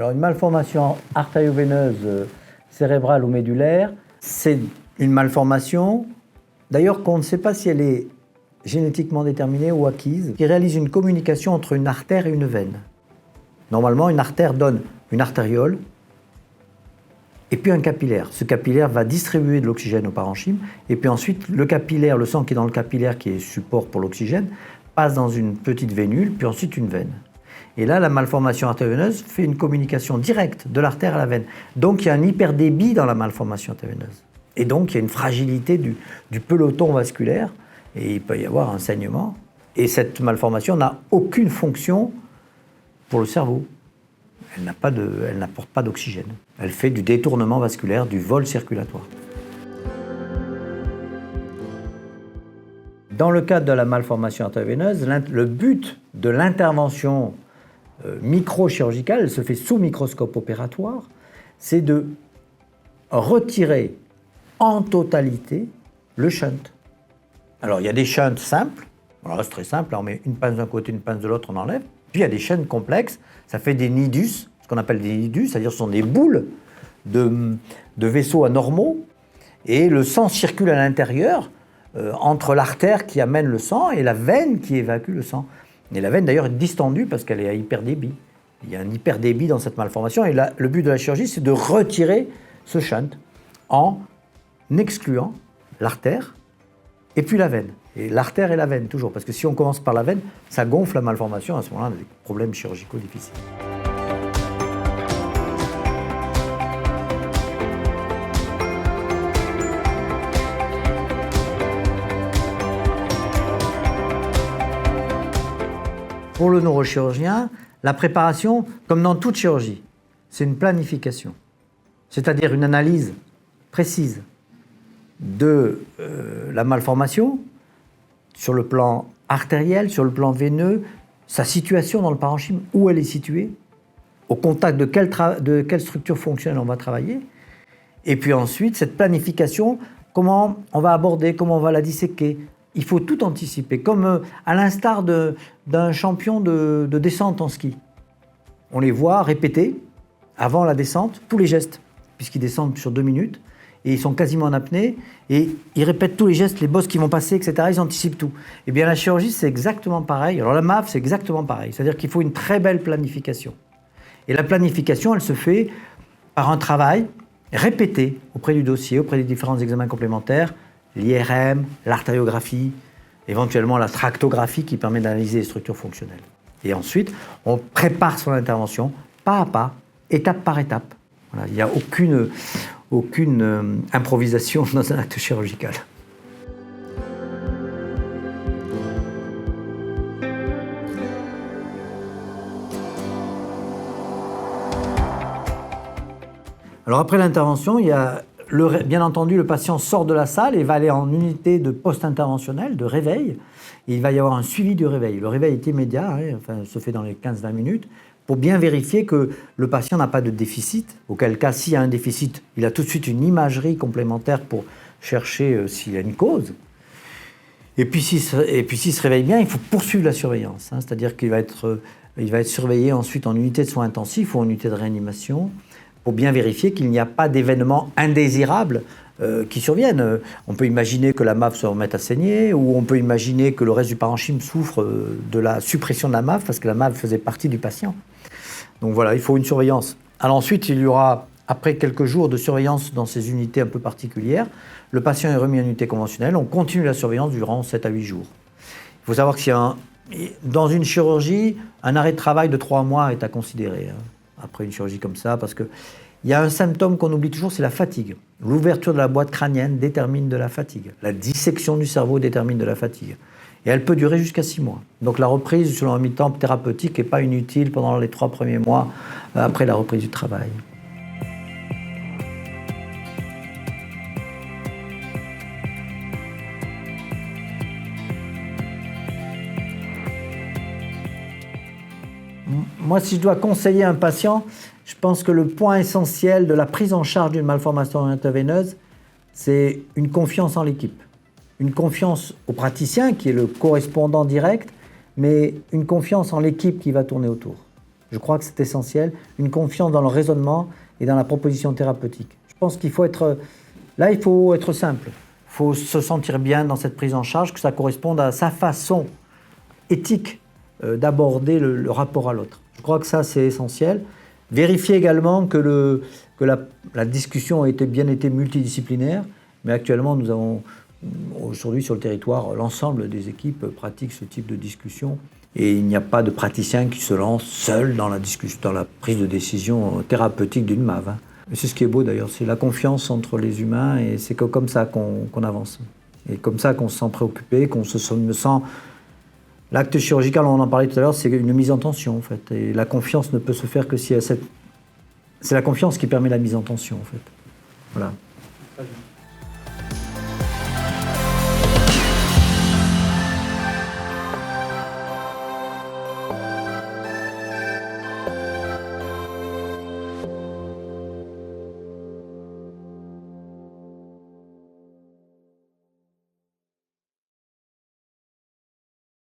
Alors une malformation artério-veineuse cérébrale ou médulaire, c'est une malformation, d'ailleurs qu'on ne sait pas si elle est génétiquement déterminée ou acquise, qui réalise une communication entre une artère et une veine. Normalement, une artère donne une artériole et puis un capillaire. Ce capillaire va distribuer de l'oxygène au parenchyme et puis ensuite le capillaire, le sang qui est dans le capillaire, qui est support pour l'oxygène, passe dans une petite vénule, puis ensuite une veine. Et là, la malformation artério-veineuse fait une communication directe de l'artère à la veine. Donc il y a un hyperdébit dans la malformation artério-veineuse. Et donc il y a une fragilité du peloton vasculaire et il peut y avoir un saignement. Et cette malformation n'a aucune fonction pour le cerveau. Elle n'apporte pas d'oxygène. Elle fait du détournement vasculaire, du vol circulatoire. Dans le cadre de la malformation artério-veineuse, le but de l'intervention microchirurgicale, elle se fait sous microscope opératoire, c'est de retirer en totalité le shunt. Alors il y a des shunts simples, alors c'est très simple, là, on met une pince d'un côté, une pince de l'autre, on enlève. Puis il y a des shunts complexes, ça fait des nidus, ce qu'on appelle des nidus, c'est-à-dire ce sont des boules de vaisseaux anormaux, et le sang circule à l'intérieur, entre l'artère qui amène le sang et la veine qui évacue le sang. Et la veine d'ailleurs est distendue parce qu'elle est à hyperdébit. Il y a un hyperdébit dans cette malformation et là, le but de la chirurgie c'est de retirer ce shunt en excluant l'artère et puis la veine. Et l'artère et la veine toujours, parce que si on commence par la veine, ça gonfle la malformation, à ce moment-là on a des problèmes chirurgicaux difficiles. Pour le neurochirurgien, la préparation, comme dans toute chirurgie, c'est une planification. C'est-à-dire une analyse précise de la malformation sur le plan artériel, sur le plan veineux, sa situation dans le parenchyme, où elle est située, au contact de quelle structure fonctionnelle on va travailler. Et puis ensuite, cette planification, comment on va aborder, comment on va la disséquer. Il faut tout anticiper, comme à l'instar d'un champion de descente en ski. On les voit répéter, avant la descente, tous les gestes, puisqu'ils descendent sur 2 minutes, et ils sont quasiment en apnée, et ils répètent tous les gestes, les bosses qui vont passer, etc., ils anticipent tout. Eh bien la chirurgie, c'est exactement pareil. Alors la MAF, c'est exactement pareil. C'est-à-dire qu'il faut une très belle planification. Et la planification, elle se fait par un travail répété auprès du dossier, auprès des différents examens complémentaires, l'IRM, l'artériographie, éventuellement la tractographie qui permet d'analyser les structures fonctionnelles. Et ensuite, on prépare son intervention pas à pas, étape par étape. Voilà, il n'y a aucune improvisation dans un acte chirurgical. Alors après l'intervention, il y a bien entendu, le patient sort de la salle et va aller en unité de post-interventionnel, de réveil. Et il va y avoir un suivi du réveil. Le réveil est immédiat, se fait dans les 15-20 minutes, pour bien vérifier que le patient n'a pas de déficit. Auquel cas, s'il y a un déficit, il a tout de suite une imagerie complémentaire pour chercher s'il y a une cause. Et puis s'il se réveille bien, il faut poursuivre la surveillance. C'est-à-dire qu'il va être surveillé ensuite en unité de soins intensifs ou en unité de réanimation, pour bien vérifier qu'il n'y a pas d'événements indésirables qui surviennent. On peut imaginer que la MAF se remette à saigner, ou on peut imaginer que le reste du parenchyme souffre de la suppression de la MAF, parce que la MAF faisait partie du patient. Donc voilà, il faut une surveillance. Alors ensuite, il y aura, après quelques jours de surveillance dans ces unités un peu particulières, le patient est remis en unité conventionnelle, on continue la surveillance durant 7 à 8 jours. Il faut savoir que dans une chirurgie, un arrêt de travail de 3 mois est à considérer, après une chirurgie comme ça, parce qu'il y a un symptôme qu'on oublie toujours, c'est la fatigue. L'ouverture de la boîte crânienne détermine de la fatigue. La dissection du cerveau détermine de la fatigue. Et elle peut durer jusqu'à 6 mois. Donc la reprise selon un mi-temps thérapeutique n'est pas inutile pendant les 3 premiers mois après la reprise du travail. Moi, si je dois conseiller un patient, je pense que le point essentiel de la prise en charge d'une malformation artério-veineuse, c'est une confiance en l'équipe. Une confiance au praticien, qui est le correspondant direct, mais une confiance en l'équipe qui va tourner autour. Je crois que c'est essentiel. Une confiance dans le raisonnement et dans la proposition thérapeutique. Je pense qu'il faut être... Là, il faut être simple. Il faut se sentir bien dans cette prise en charge, que ça corresponde à sa façon éthique d'aborder le rapport à l'autre. Je crois que ça, c'est essentiel. Vérifier également que la discussion a bien été multidisciplinaire, mais actuellement, nous avons aujourd'hui sur le territoire, l'ensemble des équipes pratiquent ce type de discussion et il n'y a pas de praticien qui se lance seul dans la discussion, dans la prise de décision thérapeutique d'une MAV. Hein. Et c'est ce qui est beau d'ailleurs, c'est la confiance entre les humains et c'est comme ça qu'on avance. Et comme ça qu'on se sent préoccupé, qu'on se sent... L'acte chirurgical, on en parlait tout à l'heure, c'est une mise en tension en fait. Et la confiance ne peut se faire que si c'est la confiance qui permet la mise en tension en fait. Voilà.